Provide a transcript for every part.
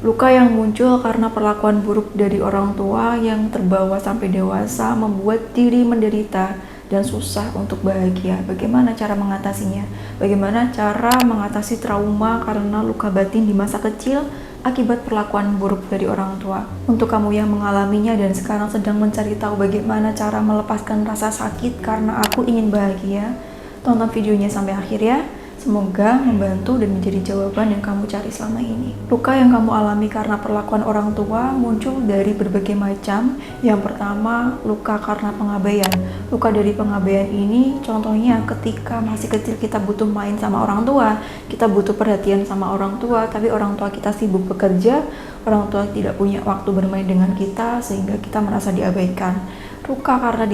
Luka yang muncul karena perlakuan buruk dari orang tua yang terbawa sampai dewasa membuat diri menderita dan susah untuk bahagia. Bagaimana cara mengatasinya? Bagaimana cara mengatasi trauma karena luka batin di masa kecil akibat perlakuan buruk dari orang tua? Untuk kamu yang mengalaminya dan sekarang sedang mencari tahu bagaimana cara melepaskan rasa sakit karena aku ingin bahagia, tonton videonya sampai akhir ya. Semoga membantu dan menjadi jawaban yang kamu cari selama ini. Luka yang kamu alami karena perlakuan orang tua muncul dari berbagai macam. Yang pertama, luka karena pengabaian. Luka dari pengabaian ini contohnya ketika masih kecil kita butuh main sama orang tua, kita butuh perhatian sama orang tua, tapi orang tua kita sibuk bekerja, orang tua tidak punya waktu bermain dengan kita sehingga kita merasa diabaikan. Luka karena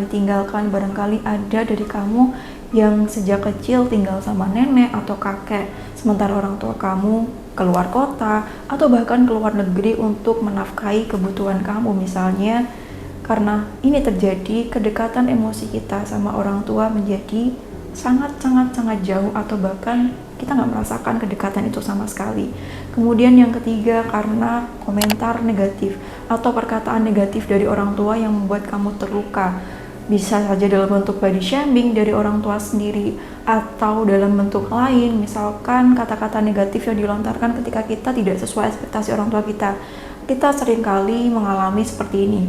ditinggalkan barangkali ada dari kamu yang sejak kecil tinggal sama nenek atau kakek, sementara orang tua kamu keluar kota atau bahkan keluar negeri untuk menafkahi kebutuhan kamu. Misalnya karena ini terjadi, kedekatan emosi kita sama orang tua menjadi sangat jauh atau bahkan kita nggak merasakan kedekatan itu sama sekali. Kemudian yang ketiga, karena komentar negatif atau perkataan negatif dari orang tua yang membuat kamu terluka. Bisa saja dalam bentuk body shaming dari orang tua sendiri atau dalam bentuk lain, misalkan kata-kata negatif yang dilontarkan ketika kita tidak sesuai ekspektasi orang tua kita. Kita seringkali mengalami seperti ini.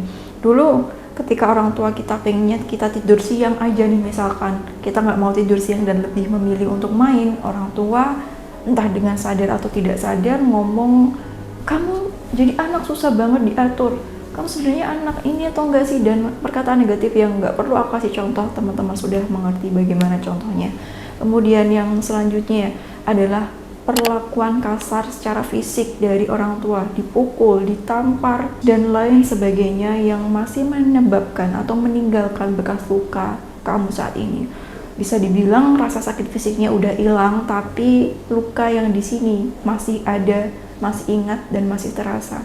Dulu ketika orang tua kita pengennya kita tidur siang aja nih, misalkan kita nggak mau tidur siang dan lebih memilih untuk main, orang tua entah dengan sadar atau tidak sadar ngomong, kamu jadi anak susah banget diatur, kamu sebenarnya anak ini atau enggak sih, dan perkataan negatif yang nggak perlu aku kasih contoh, teman-teman sudah mengerti bagaimana contohnya. Kemudian yang selanjutnya adalah perlakuan kasar secara fisik dari orang tua, dipukul, ditampar, dan lain sebagainya yang masih menyebabkan atau meninggalkan bekas luka kamu saat ini. Bisa dibilang rasa sakit fisiknya udah hilang, tapi luka yang di sini masih ada, masih ingat dan masih terasa.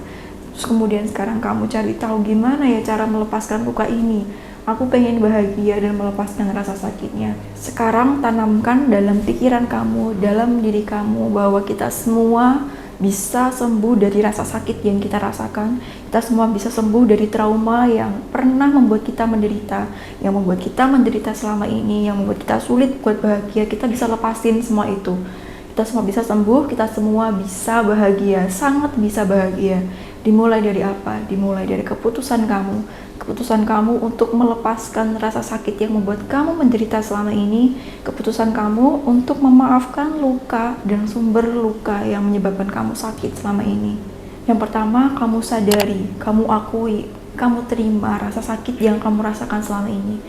Terus kemudian sekarang kamu cari tahu gimana ya cara melepaskan luka ini. Aku pengen bahagia dan melepaskan rasa sakitnya. Sekarang tanamkan dalam pikiran kamu, dalam diri kamu bahwa kita semua bisa sembuh dari rasa sakit yang kita rasakan. Kita semua bisa sembuh dari trauma yang pernah membuat kita menderita, yang membuat kita menderita selama ini, yang membuat kita sulit buat bahagia. Kita bisa lepasin semua itu. Kita semua bisa sembuh, kita semua bisa bahagia, sangat bisa bahagia. Dimulai dari apa? Dimulai dari keputusan kamu untuk melepaskan rasa sakit yang membuat kamu menderita selama ini, keputusan kamu untuk memaafkan luka dan sumber luka yang menyebabkan kamu sakit selama ini. Yang pertama, kamu sadari, kamu akui, kamu terima rasa sakit yang kamu rasakan selama ini.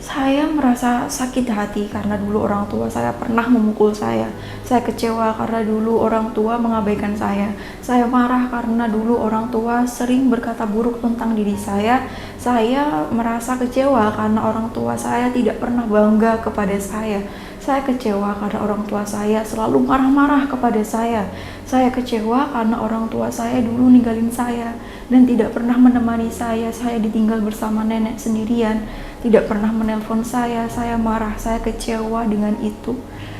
Saya merasa sakit hati karena dulu orang tua saya pernah memukul saya. Saya kecewa karena dulu orang tua mengabaikan saya. Saya marah karena dulu orang tua sering berkata buruk tentang diri saya. Saya merasa kecewa karena orang tua saya tidak pernah bangga kepada saya. Saya kecewa karena orang tua saya selalu marah-marah kepada saya. Saya kecewa karena orang tua saya dulu ninggalin saya dan tidak pernah menemani saya. Saya ditinggal bersama nenek sendirian, tidak pernah menelpon saya. Saya marah, saya kecewa dengan itu.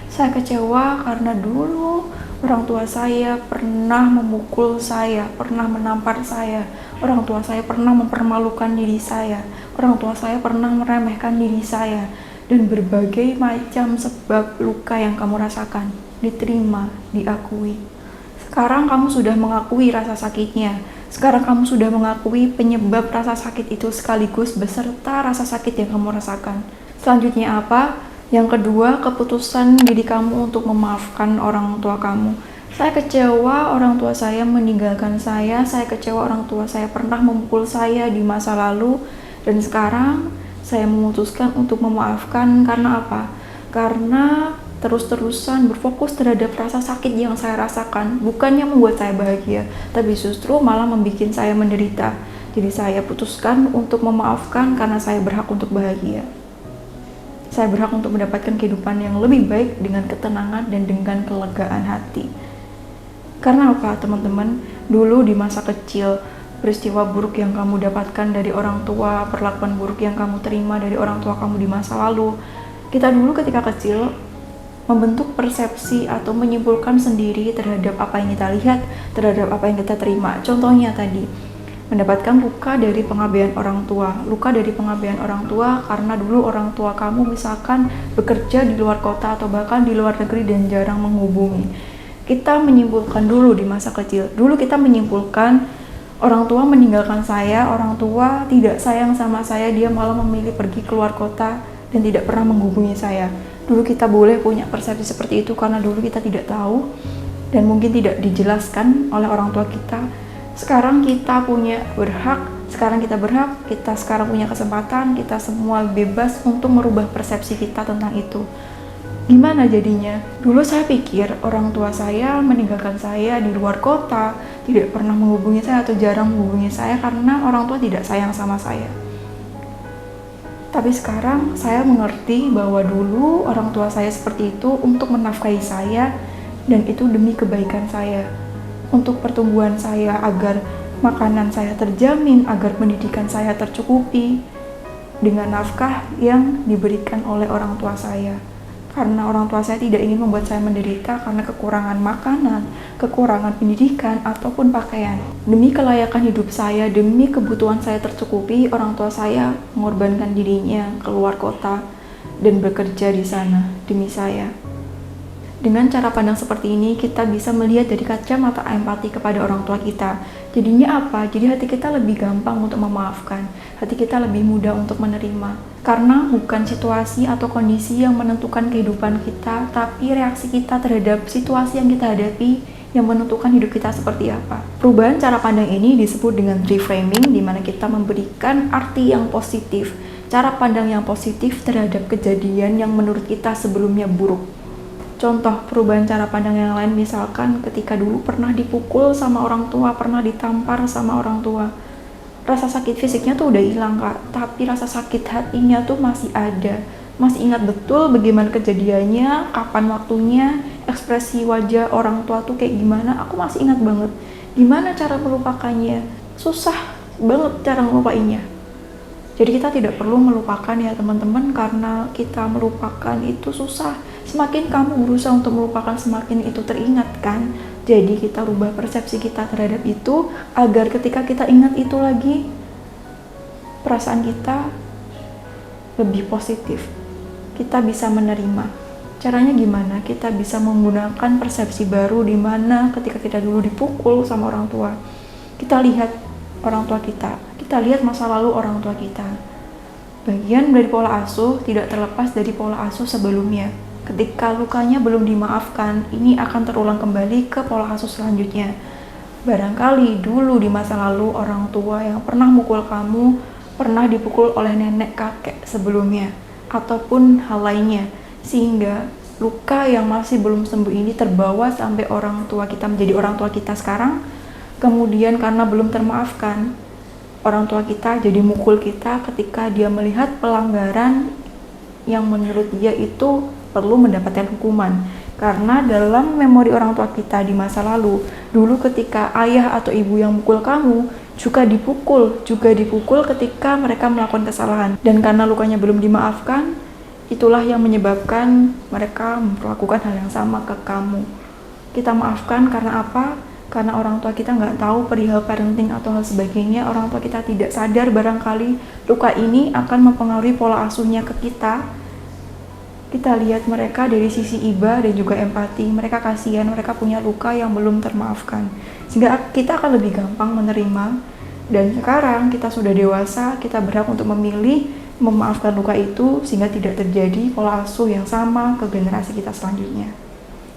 Saya kecewa karena dulu orang tua saya pernah memukul saya, pernah menampar saya. Orang tua saya pernah mempermalukan diri saya. Orang tua saya pernah meremehkan diri saya. Dan berbagai macam sebab luka yang kamu rasakan diterima, diakui. Sekarang kamu sudah mengakui rasa sakitnya. Sekarang kamu sudah mengakui penyebab rasa sakit itu sekaligus beserta rasa sakit yang kamu rasakan. Selanjutnya apa? Yang kedua, keputusan diri kamu untuk memaafkan orang tua kamu. Saya kecewa orang tua saya meninggalkan saya. Saya kecewa orang tua saya pernah memukul saya di masa lalu. Dan sekarang saya memutuskan untuk memaafkan. Karena apa? Karena terus-terusan berfokus terhadap rasa sakit yang saya rasakan bukannya membuat saya bahagia, tapi justru malah membuat saya menderita. Jadi saya putuskan untuk memaafkan karena saya berhak untuk bahagia. Saya berhak untuk mendapatkan kehidupan yang lebih baik dengan ketenangan dan dengan kelegaan hati. Karena apa, teman-teman? Dulu di masa kecil, peristiwa buruk yang kamu dapatkan dari orang tua, perlakuan buruk yang kamu terima dari orang tua kamu di masa lalu, kita dulu ketika kecil membentuk persepsi atau menyimpulkan sendiri terhadap apa yang kita lihat, terhadap apa yang kita terima. Contohnya tadi, mendapatkan luka dari pengabaian orang tua. Luka dari pengabaian orang tua karena dulu orang tua kamu misalkan bekerja di luar kota atau bahkan di luar negeri dan jarang menghubungi. Kita menyimpulkan dulu di masa kecil. Dulu kita menyimpulkan orang tua meninggalkan saya, orang tua tidak sayang sama saya, dia malah memilih pergi keluar kota dan tidak pernah menghubungi saya. Dulu kita boleh punya persepsi seperti itu karena dulu kita tidak tahu dan mungkin tidak dijelaskan oleh orang tua kita. Sekarang kita punya berhak, kita sekarang punya kesempatan, kita semua bebas untuk merubah persepsi kita tentang itu. Gimana jadinya? Dulu saya pikir orang tua saya meninggalkan saya di luar kota, tidak pernah menghubungi saya atau jarang menghubungi saya karena orang tua tidak sayang sama saya. Tapi sekarang saya mengerti bahwa dulu orang tua saya seperti itu untuk menafkahi saya dan itu demi kebaikan saya, untuk pertumbuhan saya agar makanan saya terjamin, agar pendidikan saya tercukupi dengan nafkah yang diberikan oleh orang tua saya. Karena orang tua saya tidak ingin membuat saya menderita karena kekurangan makanan, kekurangan pendidikan, ataupun pakaian. Demi kelayakan hidup saya, demi kebutuhan saya tercukupi, orang tua saya mengorbankan dirinya keluar kota dan bekerja di sana demi saya. Dengan cara pandang seperti ini, kita bisa melihat dari kacamata empati kepada orang tua kita. Jadinya apa? Jadi hati kita lebih gampang untuk memaafkan, hati kita lebih mudah untuk menerima. Karena bukan situasi atau kondisi yang menentukan kehidupan kita, tapi reaksi kita terhadap situasi yang kita hadapi yang menentukan hidup kita seperti apa. Perubahan cara pandang ini disebut dengan reframing, di mana kita memberikan arti yang positif, cara pandang yang positif terhadap kejadian yang menurut kita sebelumnya buruk. Contoh perubahan cara pandang yang lain, misalkan ketika dulu pernah dipukul sama orang tua, pernah ditampar sama orang tua. Rasa sakit fisiknya tuh udah hilang kak, tapi rasa sakit hatinya tuh masih ada. Masih ingat betul bagaimana kejadiannya, kapan waktunya, ekspresi wajah orang tua tuh kayak gimana, aku masih ingat banget. Gimana cara melupakannya? Susah banget cara melupainya. Jadi kita tidak perlu melupakan ya teman-teman, karena kita melupakan itu susah. Semakin kamu berusaha untuk melupakan, semakin itu teringat kan. Jadi kita rubah persepsi kita terhadap itu, agar ketika kita ingat itu lagi, perasaan kita lebih positif. Kita bisa menerima. Caranya gimana? Kita bisa menggunakan persepsi baru, di mana ketika kita dulu dipukul sama orang tua, kita lihat orang tua kita lihat masa lalu orang tua kita. Bagian dari pola asuh tidak terlepas dari pola asuh sebelumnya. Ketika lukanya belum dimaafkan, ini akan terulang kembali ke pola asuh selanjutnya. Barangkali dulu di masa lalu orang tua yang pernah mukul kamu pernah dipukul oleh nenek kakek sebelumnya, ataupun hal lainnya, sehingga luka yang masih belum sembuh ini terbawa sampai orang tua kita menjadi orang tua kita sekarang. Kemudian karena belum termaafkan, orang tua kita jadi mukul kita ketika dia melihat pelanggaran yang menurut dia itu perlu mendapatkan hukuman. Karena dalam memori orang tua kita di masa lalu, dulu ketika ayah atau ibu yang mukul kamu juga dipukul ketika mereka melakukan kesalahan. Dan karena lukanya belum dimaafkan, itulah yang menyebabkan mereka melakukan hal yang sama ke kamu. Kita maafkan karena apa? Karena orang tua kita nggak tahu perihal parenting atau hal sebagainya. Orang tua kita tidak sadar barangkali luka ini akan mempengaruhi pola asuhnya ke kita. Kita lihat mereka dari sisi iba dan juga empati. Mereka kasihan, mereka punya luka yang belum termaafkan. Sehingga kita akan lebih gampang menerima. Dan sekarang kita sudah dewasa, kita berhak untuk memilih memaafkan luka itu sehingga tidak terjadi pola asuh yang sama ke generasi kita selanjutnya.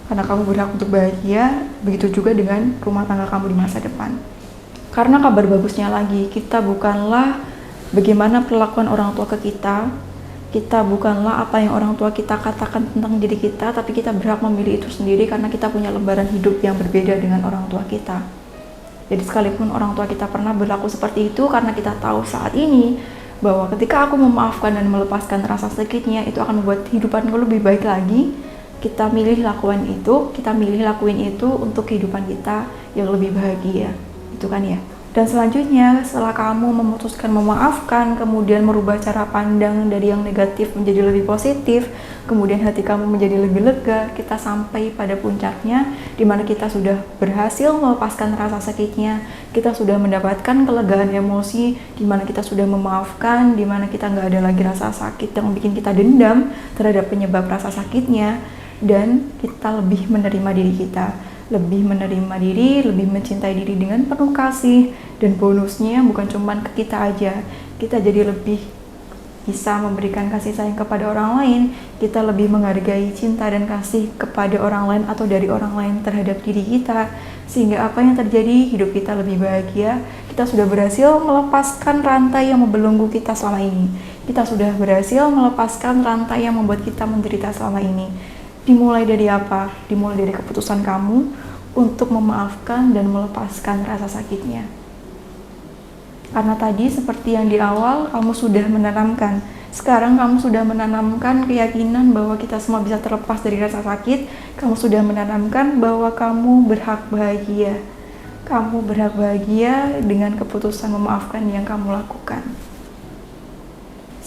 Karena kamu berhak untuk bahagia, begitu juga dengan rumah tangga kamu di masa depan. Karena kabar bagusnya lagi, kita bukanlah bagaimana perlakuan orang tua ke kita bukanlah apa yang orang tua kita katakan tentang diri kita, tapi kita berhak memilih itu sendiri karena kita punya lembaran hidup yang berbeda dengan orang tua kita. Jadi sekalipun orang tua kita pernah berlaku seperti itu, karena kita tahu saat ini bahwa ketika aku memaafkan dan melepaskan rasa sakitnya, itu akan membuat kehidupanku lebih baik lagi. Kita milih lakuin itu untuk kehidupan kita yang lebih bahagia. Itu kan ya. Dan selanjutnya, setelah kamu memutuskan memaafkan, kemudian merubah cara pandang dari yang negatif menjadi lebih positif, kemudian hati kamu menjadi lebih lega, kita sampai pada puncaknya, di mana kita sudah berhasil melepaskan rasa sakitnya, kita sudah mendapatkan kelegaan emosi, di mana kita sudah memaafkan, di mana kita nggak ada lagi rasa sakit yang bikin kita dendam terhadap penyebab rasa sakitnya, dan kita lebih menerima diri kita. Lebih menerima diri, lebih mencintai diri dengan penuh kasih, dan bonusnya bukan cuma ke kita aja, kita jadi lebih bisa memberikan kasih sayang kepada orang lain, kita lebih menghargai cinta dan kasih kepada orang lain atau dari orang lain terhadap diri kita, sehingga apa yang terjadi, hidup kita lebih bahagia. Kita sudah berhasil melepaskan rantai yang membelenggu kita selama ini, kita sudah berhasil melepaskan rantai yang membuat kita menderita selama ini. Dimulai dari apa? Dimulai dari keputusan kamu untuk memaafkan dan melepaskan rasa sakitnya. Karena tadi seperti yang di awal kamu sudah menanamkan, sekarang kamu sudah menanamkan keyakinan bahwa kita semua bisa terlepas dari rasa sakit. Kamu sudah menanamkan bahwa kamu berhak bahagia. Kamu berhak bahagia dengan keputusan memaafkan yang kamu lakukan.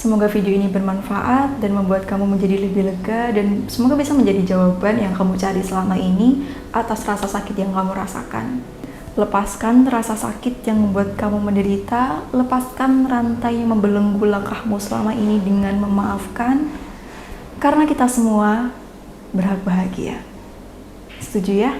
Semoga video ini bermanfaat dan membuat kamu menjadi lebih lega, dan semoga bisa menjadi jawaban yang kamu cari selama ini atas rasa sakit yang kamu rasakan. Lepaskan rasa sakit yang membuat kamu menderita, lepaskan rantai yang membelenggu langkahmu selama ini dengan memaafkan, karena kita semua berhak bahagia. Setuju ya?